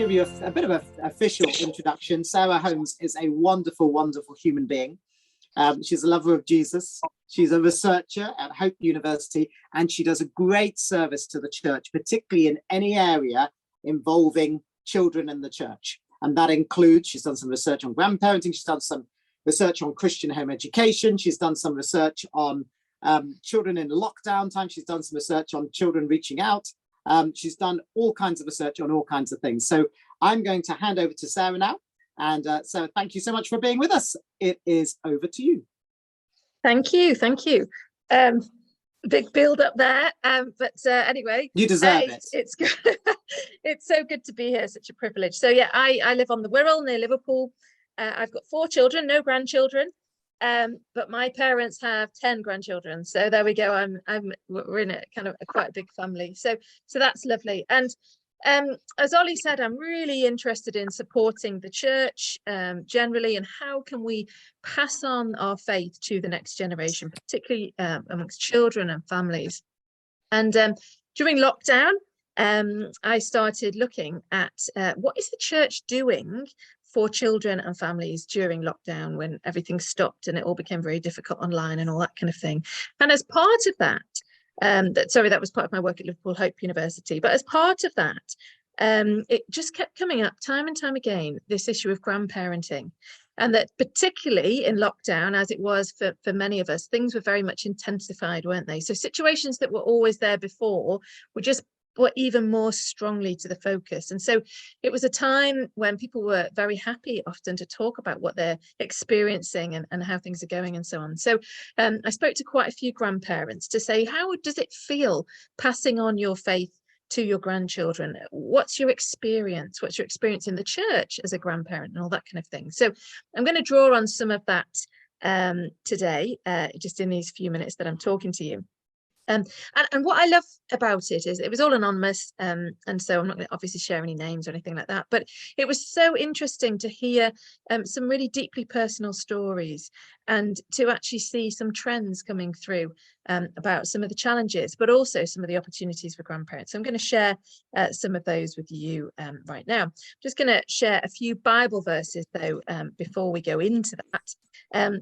give you a bit of an official introduction. Sarah Holmes is a wonderful, wonderful human being. She's a lover of Jesus. She's a researcher at Hope University, and she does a great service to the church, particularly in any area involving children in the church. And that includes, she's done some research on grandparenting, she's done some research on Christian home education, she's done some research on children in lockdown time, she's done some research on children reaching out. She's done all kinds of research on all kinds of things. So I'm going to hand over to Sarah now. And Sarah, thank you so much for being with us. It is over to you. Thank you. Thank you. Big build up there. But anyway, you deserve it. It's good. It's so good to be here. Such a privilege. So yeah, I live on the Wirral near Liverpool. I've got 4 children, no grandchildren. But my parents have 10 grandchildren, so there we go. We're in a kind of quite a big family, so that's lovely. And as Ollie said, I'm really interested in supporting the church generally, and how can we pass on our faith to the next generation, particularly amongst children and families. And during lockdown, I started looking at what is the church doing for children and families during lockdown, when everything stopped and it all became very difficult online and all that kind of thing. And as part of that, that was part of my work at Liverpool Hope University, but as part of that, it just kept coming up time and time again, this issue of grandparenting. And that particularly in lockdown, as it was for many of us, things were very much intensified, weren't they? So situations that were always there before were even more strongly to the focus. And so it was a time when people were very happy often to talk about what they're experiencing and how things are going and so on. So I spoke to quite a few grandparents to say, how does it feel passing on your faith to your grandchildren? What's your experience? What's your experience in the church as a grandparent and all that kind of thing? So I'm going to draw on some of that today, just in these few minutes that I'm talking to you. And what I love about it is it was all anonymous, and so I'm not going to obviously share any names or anything like that, but it was so interesting to hear some really deeply personal stories, and to actually see some trends coming through about some of the challenges, but also some of the opportunities for grandparents. So I'm going to share some of those with you right now. I'm just going to share a few Bible verses though before we go into that.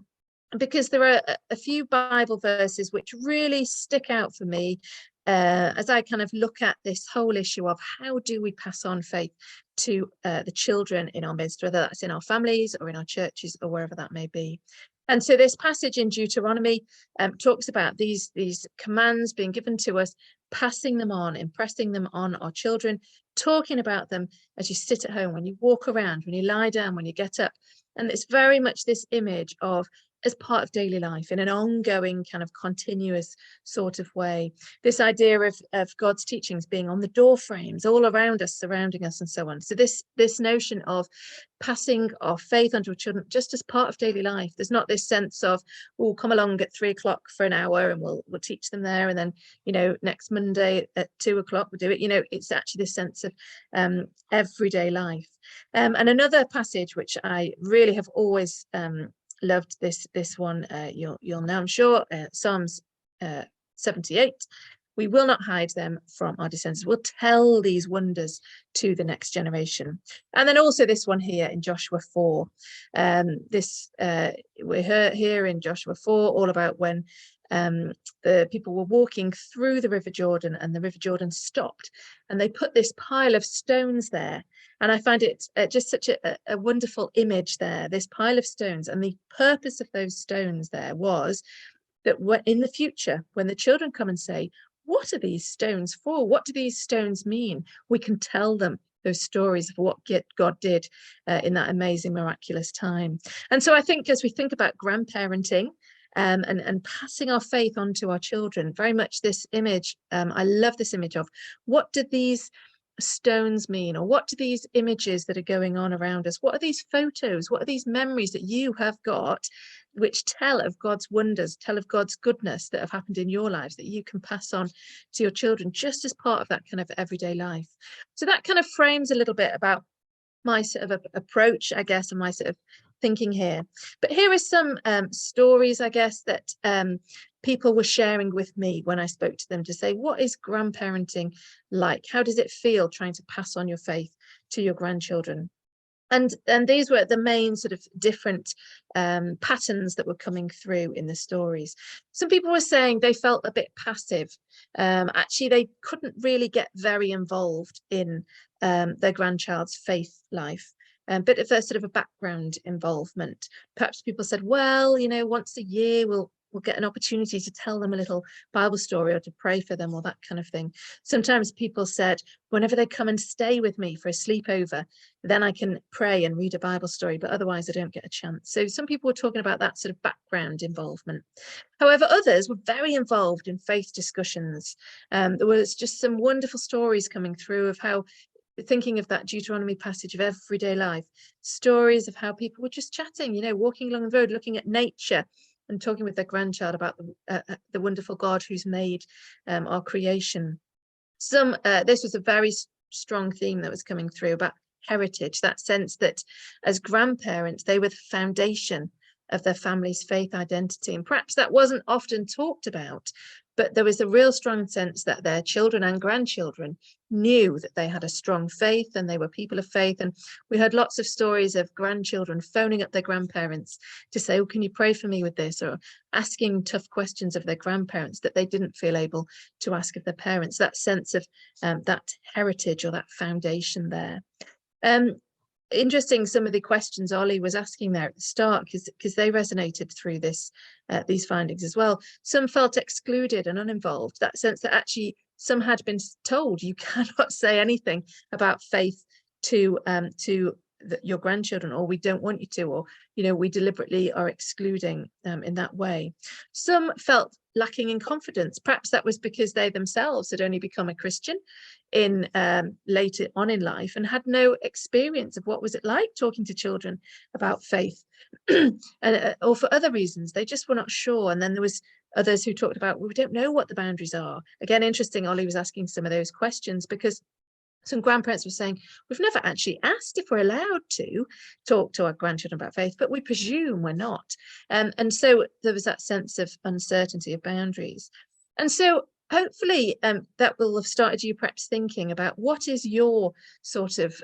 Because there are a few Bible verses which really stick out for me as I kind of look at this whole issue of how do we pass on faith to the children in our midst, whether that's in our families or in our churches or wherever that may be. And so this passage in Deuteronomy talks about these commands being given to us, passing them on, impressing them on our children, talking about them as you sit at home, when you walk around, when you lie down, when you get up. And it's very much this image of as part of daily life in an ongoing kind of continuous sort of way. This idea of God's teachings being on the door frames all around us, surrounding us and so on. So this notion of passing our faith onto our children just as part of daily life. There's not this sense of, oh, come along at 3 o'clock for an hour and we'll teach them there, and then, you know, next Monday at 2 o'clock we'll do it. You know, it's actually this sense of everyday life. And another passage which I really have always loved, this one you'll know, I'm sure, Psalms 78. We will not hide them from our descendants. We'll tell these wonders to the next generation. And then also this one here in Joshua 4. We're here in Joshua 4 all about when the people were walking through the River Jordan, and the River Jordan stopped, and they put this pile of stones there. And I find it just such a wonderful image there, this pile of stones. And the purpose of those stones there was that in the future, when the children come and say, what are these stones for? What do these stones mean? We can tell them those stories of what God did in that amazing, miraculous time. And so I think as we think about grandparenting, and passing our faith on to our children, very much this image, I love this image of what do these stones mean, or what do these images that are going on around us, what are these photos, what are these memories that you have got which tell of God's wonders, tell of God's goodness that have happened in your lives that you can pass on to your children just as part of that kind of everyday life. So that kind of frames a little bit about my sort of approach, I guess, and my sort of thinking here. But here are some stories, I guess, that people were sharing with me when I spoke to them to say, what is grandparenting like? How does it feel trying to pass on your faith to your grandchildren. And these were the main sort of different patterns that were coming through in the stories. Some people were saying they felt a bit passive. Actually, they couldn't really get very involved in their grandchild's faith life. A bit of a sort of a background involvement. Perhaps people said, well, you know, once a year we'll get an opportunity to tell them a little Bible story or to pray for them or that kind of thing. Sometimes people said, whenever they come and stay with me for a sleepover, then I can pray and read a Bible story, but otherwise I don't get a chance. So some people were talking about that sort of background involvement. However, others were very involved in faith discussions. There was just some wonderful stories coming through of how, thinking of that Deuteronomy passage of everyday life, stories of how people were just chatting, you know, walking along the road, looking at nature, and talking with their grandchild about the wonderful God who's made our creation. This was a very strong theme that was coming through about heritage, that sense that as grandparents, they were the foundation of their family's faith identity. And perhaps that wasn't often talked about, but there was a real strong sense that their children and grandchildren knew that they had a strong faith and they were people of faith. And we heard lots of stories of grandchildren phoning up their grandparents to say, oh, can you pray for me with this? Or asking tough questions of their grandparents that they didn't feel able to ask of their parents. That sense of that heritage or that foundation there. Interesting, some of the questions Ollie was asking there at the start, because they resonated through these findings as well. Some felt excluded and uninvolved, that sense that actually some had been told you cannot say anything about faith to your grandchildren, or we don't want you to, or, you know, we deliberately are excluding in that way. Some felt lacking in confidence. Perhaps that was because they themselves had only become a Christian in later on in life and had no experience of what was it like talking to children about faith, and or for other reasons they just were not sure. And then there was others who talked about, well, we don't know what the boundaries are. Again, interesting, Ollie was asking some of those questions because some grandparents were saying, we've never actually asked if we're allowed to talk to our grandchildren about faith, but we presume we're not. And so there was that sense of uncertainty of boundaries. And so hopefully that will have started you perhaps thinking about what is your sort of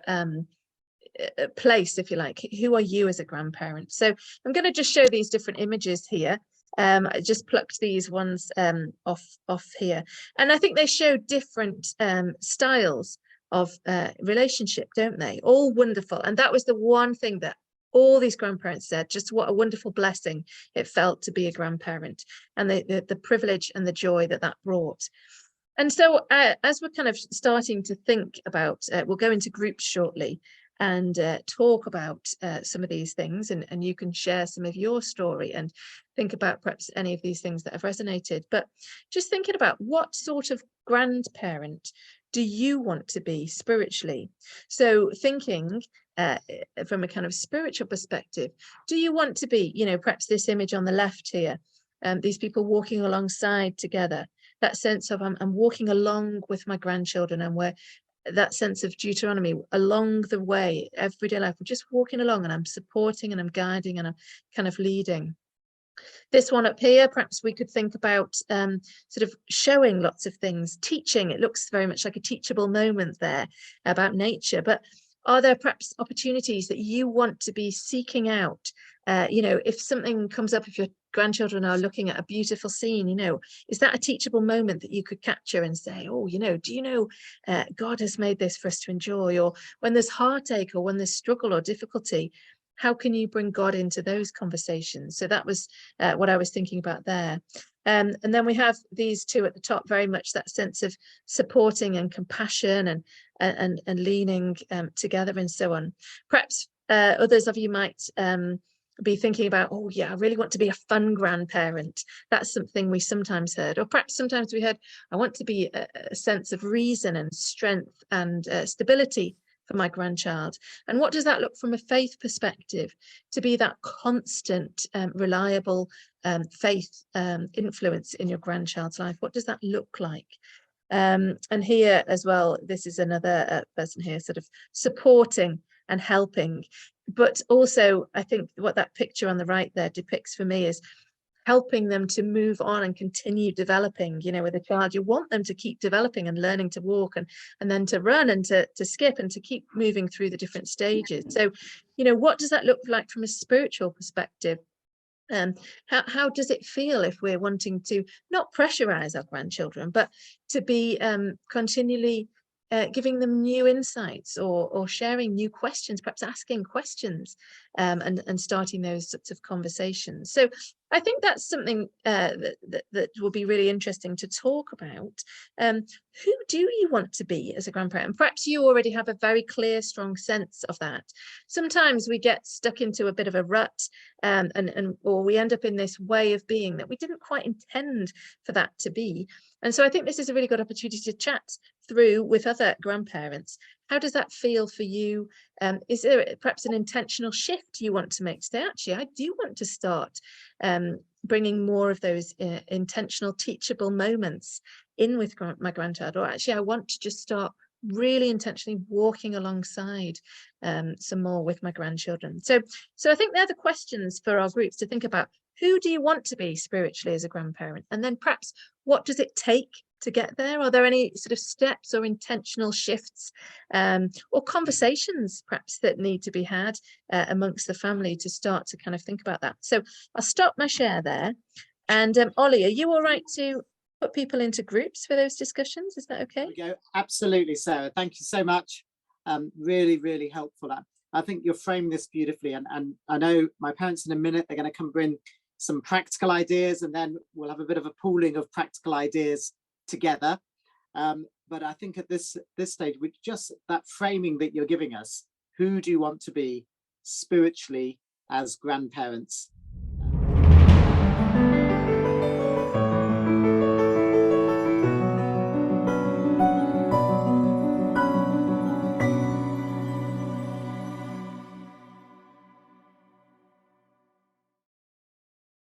place, if you like. Who are you as a grandparent? So I'm going to just show these different images here. I just plucked these ones off here. And I think they show different styles of relationship, don't they? All wonderful. And that was the one thing that all these grandparents said, just what a wonderful blessing it felt to be a grandparent, and the privilege and the joy that brought. And so as we're kind of starting to think about, we'll go into groups shortly and talk about some of these things, and you can share some of your story and think about perhaps any of these things that have resonated. But just thinking about, what sort of grandparent do you want to be spiritually? So thinking from a kind of spiritual perspective, do you want to be, you know, perhaps this image on the left here, these people walking alongside together, that sense of I'm walking along with my grandchildren, and we're that sense of Deuteronomy, along the way, everyday life, we're just walking along, and I'm supporting and I'm guiding and I'm kind of leading. This one up here, perhaps we could think about sort of showing lots of things, teaching. It looks very much like a teachable moment there about nature, but are there perhaps opportunities that you want to be seeking out? You know, if something comes up, if your grandchildren are looking at a beautiful scene, you know, is that a teachable moment that you could capture and say, oh, you know, do you know God has made this for us to enjoy? Or when there's heartache or when there's struggle or difficulty, how can you bring God into those conversations? So that was what I was thinking about there. And then we have these two at the top, very much that sense of supporting and compassion and leaning together and so on. Perhaps others of you might be thinking about, oh yeah, I really want to be a fun grandparent. That's something we sometimes heard. Or perhaps sometimes we heard, I want to be a sense of reason and strength and stability for my grandchild. And what does that look from a faith perspective, to be that constant, reliable faith influence in your grandchild's life? What does that look like? And here as well, this is another person here sort of supporting and helping. But also, I think what that picture on the right there depicts for me is helping them to move on and continue developing. You know, with a child, you want them to keep developing and learning to walk and then to run and to skip and to keep moving through the different stages. So, you know, what does that look like from a spiritual perspective? How does it feel if we're wanting to not pressurize our grandchildren, but to be continually giving them new insights or sharing new questions, perhaps asking questions, and starting those sorts of conversations. So I think that's something that will be really interesting to talk about. Who do you want to be as a grandparent? And perhaps you already have a very clear, strong sense of that. Sometimes we get stuck into a bit of a rut, or we end up in this way of being that we didn't quite intend for that to be. And so I think this is a really good opportunity to chat through with other grandparents. How does that feel for you? Is there perhaps an intentional shift you want to make to say, actually, I do want to start bringing more of those intentional teachable moments in with my grandchild, or actually I want to just start really intentionally walking alongside some more with my grandchildren. So I think they're the questions for our groups to think about. Who do you want to be spiritually as a grandparent? And then perhaps what does it take to get there? Are there any sort of steps or intentional shifts or conversations perhaps that need to be had amongst the family to start to kind of think about that? So I'll stop my share there. And Ollie, are you all right to put people into groups for those discussions? Is that okay? There we go. Absolutely, Sarah. Thank you so much. Really, really helpful. I think you're framing this beautifully. And I know my parents in a minute, they're going to come bring some practical ideas, and then we'll have a bit of a pooling of practical ideas together. But I think at this stage, with just that framing that you're giving us, who do you want to be spiritually as grandparents?